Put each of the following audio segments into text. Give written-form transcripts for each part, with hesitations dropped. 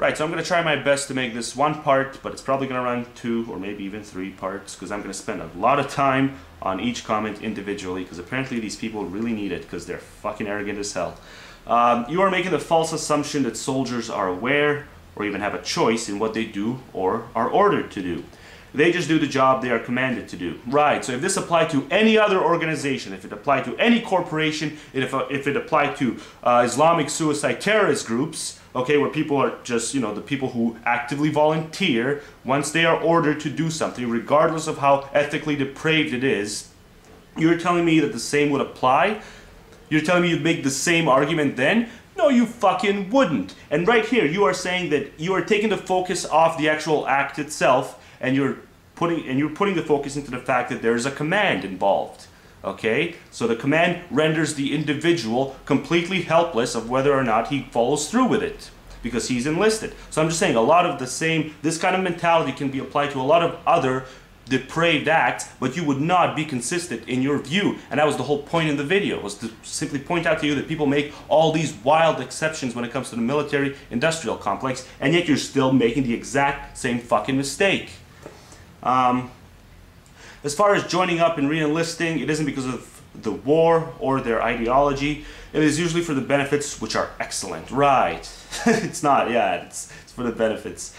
Right, so I'm going to try my best to make this one part, but it's probably going to run 2 or maybe even 3 parts, because I'm going to spend a lot of time on each comment individually, because apparently these people really need it, because they're fucking arrogant as hell. You are making the false assumption that soldiers are aware, or even have a choice in what they do, or are ordered to do. They just do the job they are commanded to do. Right, so if this applied to any other organization, if it applied to any corporation, if it applied to Islamic suicide terrorist groups, okay, where people are just, you know, the people who actively volunteer, once they are ordered to do something, regardless of how ethically depraved it is, you're telling me that the same would apply? You're telling me you'd make the same argument then? No, you fucking wouldn't. And right here, you are saying that you are taking the focus off the actual act itself, and you're putting the focus into the fact that there is a command involved. Okay? So the command renders the individual completely helpless of whether or not he follows through with it, because he's enlisted. So I'm just saying a lot of this kind of mentality can be applied to a lot of other depraved acts, but you would not be consistent in your view. And that was the whole point in the video, was to simply point out to you that people make all these wild exceptions when it comes to the military-industrial complex, and yet you're still making the exact same fucking mistake. As far as joining up and re-enlisting, it isn't because of the war or their ideology. It is usually for the benefits, which are excellent. Right. It's not, yeah, it's for the benefits.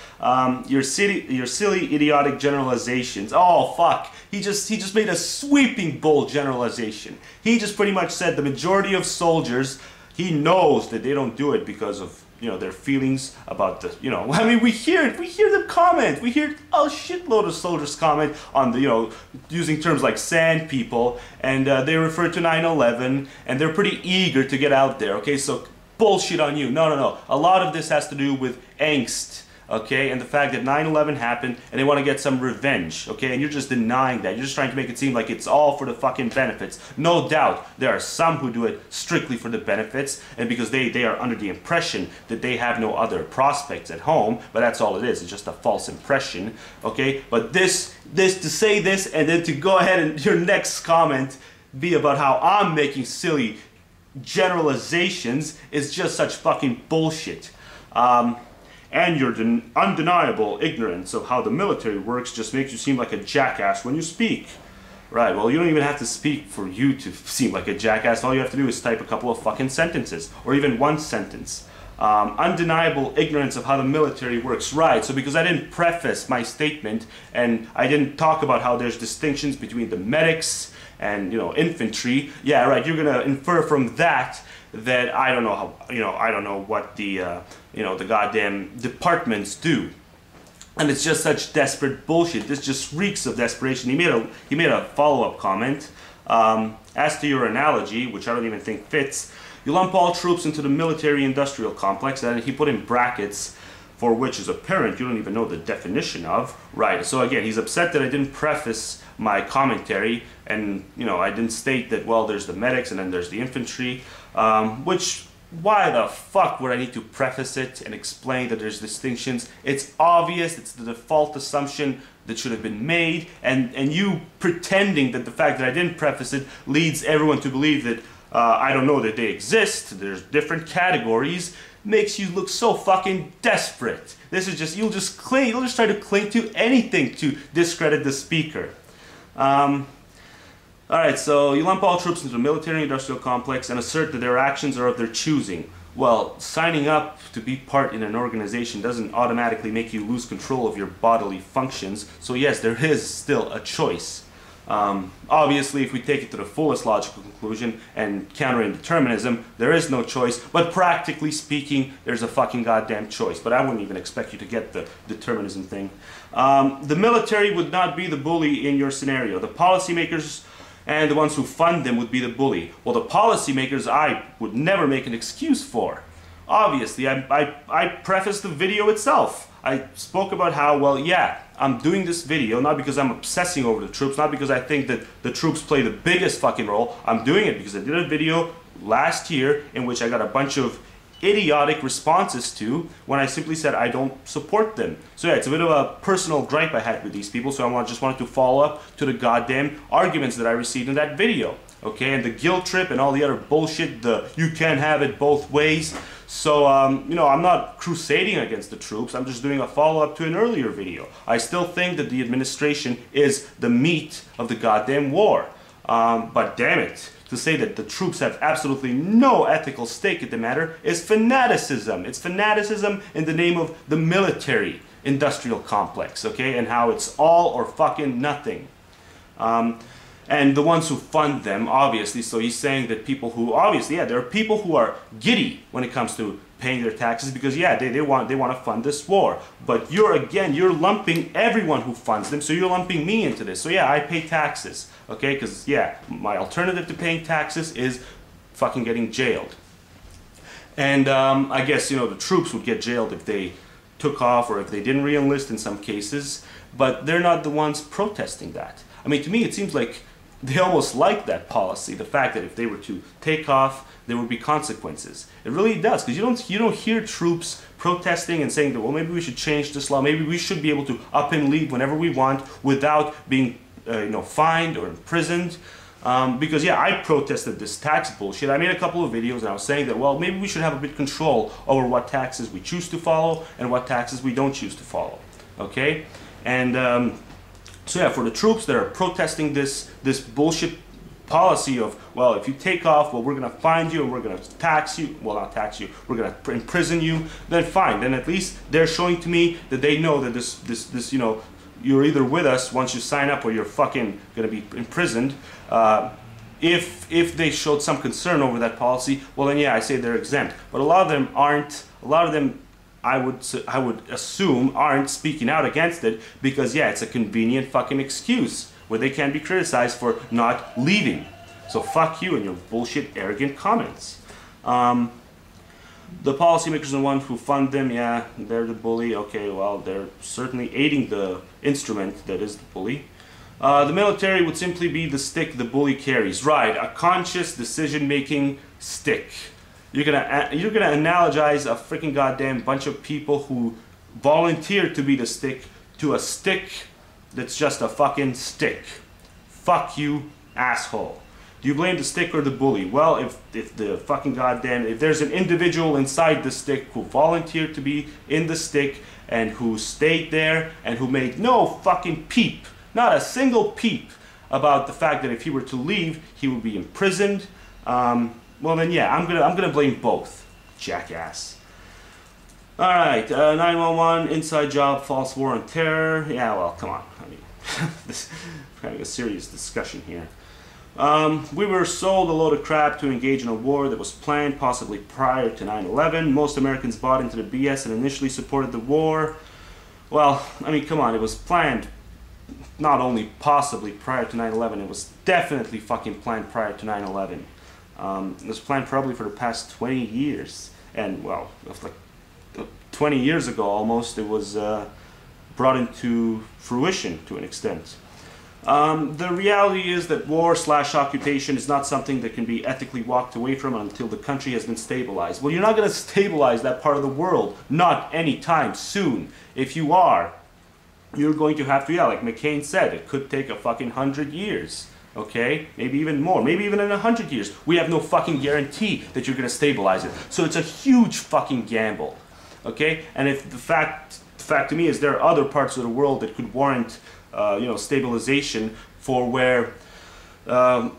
Your silly, idiotic generalizations. Oh, fuck. He just made a sweeping, bold generalization. He just pretty much said the majority of soldiers, he knows that they don't do it because of, you know, their feelings about the, you know, I mean, we hear them comment. We hear a shitload of soldiers comment on the, you know, using terms like sand people, and they refer to 9/11, and they're pretty eager to get out there, okay? So bullshit on you. No. A lot of this has to do with angst, okay? And the fact that 9/11 happened, and they want to get some revenge, okay? And you're just denying that. You're just trying to make it seem like it's all for the fucking benefits. No doubt, there are some who do it strictly for the benefits, and because they are under the impression that they have no other prospects at home, but that's all it is. It's just a false impression, okay? But this to say this, and then to go ahead and your next comment be about how I'm making silly generalizations is just such fucking bullshit. And your undeniable ignorance of how the military works just makes you seem like a jackass when you speak. Right, well, you don't even have to speak for you to seem like a jackass. All you have to do is type a couple of fucking sentences, or even one sentence. Undeniable ignorance of how the military works. Right, so because I didn't preface my statement, and I didn't talk about how there's distinctions between the medics and, you know, infantry, yeah, right, you're gonna infer from that I don't know how, you know, I don't know what the, you know, the goddamn departments do. And it's just such desperate bullshit. This just reeks of desperation. He made a follow-up comment. As to your analogy, which I don't even think fits, you lump all troops into the military-industrial complex, and he put in brackets, for which is apparent you don't even know the definition of. Right, so again, he's upset that I didn't preface my commentary, and, you know, I didn't state that, well, there's the medics and then there's the infantry, which, why the fuck would I need to preface it and explain that there's distinctions? It's obvious, it's the default assumption that should have been made, and you pretending that the fact that I didn't preface it leads everyone to believe that I don't know that they exist, there's different categories, makes you look so fucking desperate. This is just, you'll just try to cling to anything to discredit the speaker. Alright, so you lump all troops into the military-industrial complex and assert that their actions are of their choosing. Well, signing up to be part in an organization doesn't automatically make you lose control of your bodily functions, so yes, there is still a choice. Obviously, if we take it to the fullest logical conclusion and countering determinism, there is no choice, but practically speaking, there's a fucking goddamn choice. But I wouldn't even expect you to get the determinism thing. The military would not be the bully in your scenario. The policymakers and the ones who fund them would be the bully. Well, the policymakers I would never make an excuse for. Obviously, I prefaced the video itself. I spoke about how, well, yeah, I'm doing this video not because I'm obsessing over the troops, not because I think that the troops play the biggest fucking role. I'm doing it because I did a video last year in which I got a bunch of idiotic responses to when I simply said I don't support them. So yeah, it's a bit of a personal gripe I had with these people, so I just wanted to follow up to the goddamn arguments that I received in that video. okay? And the guilt trip and all the other bullshit, the you can't have it both ways. So, you know, I'm not crusading against the troops. I'm just doing a follow-up to an earlier video. I still think that the administration is the meat of the goddamn war. But damn it, to say that the troops have absolutely no ethical stake in the matter is fanaticism. It's fanaticism in the name of the military industrial complex, okay? And how it's all or fucking nothing. And the ones who fund them, obviously, so he's saying that people who, obviously, yeah, there are people who are giddy when it comes to paying their taxes because, yeah, they want to fund this war. But you're lumping everyone who funds them, so you're lumping me into this. So, yeah, I pay taxes, okay? Because, yeah, my alternative to paying taxes is fucking getting jailed. And I guess, you know, the troops would get jailed if they took off or if they didn't re-enlist in some cases, but they're not the ones protesting that. I mean, to me, it seems like they almost like that policy, the fact that if they were to take off, there would be consequences. It really does, because you don't hear troops protesting and saying that, well, maybe we should change this law, maybe we should be able to up and leave whenever we want without being, you know, fined or imprisoned. Because, yeah, I protested this tax bullshit. I made a couple of videos and I was saying that, well, maybe we should have a bit of control over what taxes we choose to follow and what taxes we don't choose to follow, okay? And so yeah, for the troops that are protesting this bullshit policy of, well, if you take off, well, we're gonna find you and we're gonna tax you, well, not tax you, we're gonna imprison you, then fine. Then at least they're showing to me that they know that this you know, you're either with us once you sign up or you're fucking gonna be imprisoned. If they showed some concern over that policy, well then yeah, I say they're exempt. But a lot of them aren't. A lot of them, I would assume, aren't speaking out against it because, yeah, it's a convenient fucking excuse where they can be criticized for not leaving. So fuck you and your bullshit arrogant comments. The policymakers are the ones who fund them, yeah, they're the bully. Okay, well, they're certainly aiding the instrument that is the bully. The military would simply be the stick the bully carries. Right, a conscious decision-making stick. You're gonna analogize a freaking goddamn bunch of people who volunteer to be the stick to a stick that's just a fucking stick. Fuck you, asshole. Do you blame the stick or the bully? Well, if the fucking goddamn, if there's an individual inside the stick who volunteered to be in the stick and who stayed there and who made no fucking peep, not a single peep about the fact that if he were to leave, he would be imprisoned, well then yeah, I'm gonna blame both, jackass. All right, 911, inside job, false war on terror. Yeah, well, come on. I mean, this we're having a serious discussion here. We were sold a load of crap to engage in a war that was planned possibly prior to 9/11. Most Americans bought into the BS and initially supported the war. Well, I mean, come on, it was planned not only possibly prior to 9/11, it was definitely fucking planned prior to 9/11. It was planned probably for the past 20 years. And, well, like 20 years ago almost, it was brought into fruition to an extent. The reality is that war/occupation is not something that can be ethically walked away from until the country has been stabilized. Well, you're not going to stabilize that part of the world, not anytime soon. If you are, you're going to have to, yeah, like McCain said, it could take a fucking 100 years. Okay? Maybe even more. Maybe even in 100 years. We have no fucking guarantee that you're going to stabilize it. So it's a huge fucking gamble. Okay? And if the fact to me is there are other parts of the world that could warrant you know, stabilization for where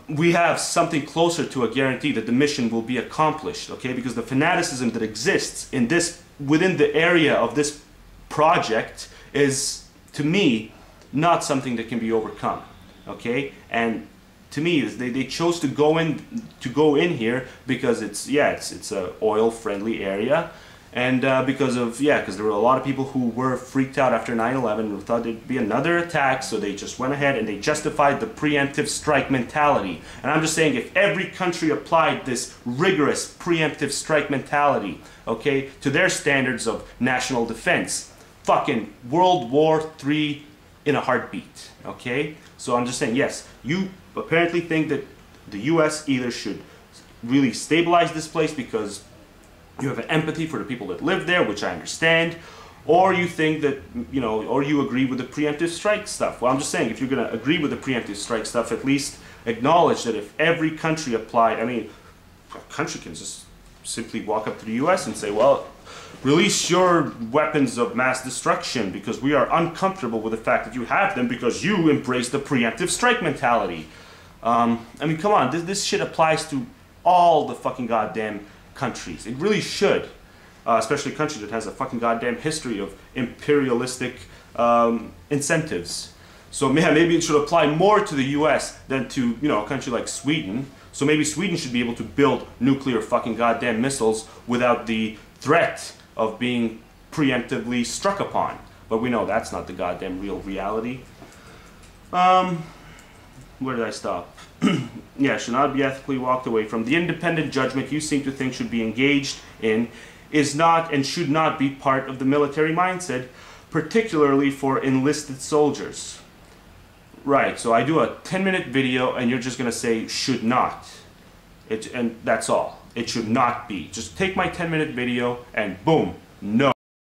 we have something closer to a guarantee that the mission will be accomplished, okay? Because the fanaticism that exists in this, within the area of this project is, to me, not something that can be overcome, okay? And to me, they chose to go in here because it's a oil-friendly area. And because there were a lot of people who were freaked out after 9/11 and thought there'd be another attack, so they just went ahead and they justified the preemptive strike mentality. And I'm just saying, if every country applied this rigorous preemptive strike mentality, okay, to their standards of national defense, fucking World War III in a heartbeat, okay? So I'm just saying, yes, you apparently think that the US either should really stabilize this place because you have an empathy for the people that live there, which I understand, or you think that, you know, or you agree with the preemptive strike stuff. Well, I'm just saying, if you're going to agree with the preemptive strike stuff, at least acknowledge that if every country applied, I mean, a country can just simply walk up to the US and say, well, release your weapons of mass destruction because we are uncomfortable with the fact that you have them because you embrace the preemptive strike mentality. I mean, come on, this shit applies to all the fucking goddamn countries. It really should. Especially a country that has a fucking goddamn history of imperialistic incentives. So yeah, maybe it should apply more to the US than to, you know, a country like Sweden. So maybe Sweden should be able to build nuclear fucking goddamn missiles without the threat of being preemptively struck upon. But we know that's not the goddamn real reality. Where did I stop? Yeah, should not be ethically walked away from. The independent judgment you seem to think should be engaged in is not and should not be part of the military mindset, particularly for enlisted soldiers. Right, so I do a 10-minute video and you're just going to say should not. And that's all. It should not be. Just take my 10-minute video and boom, no.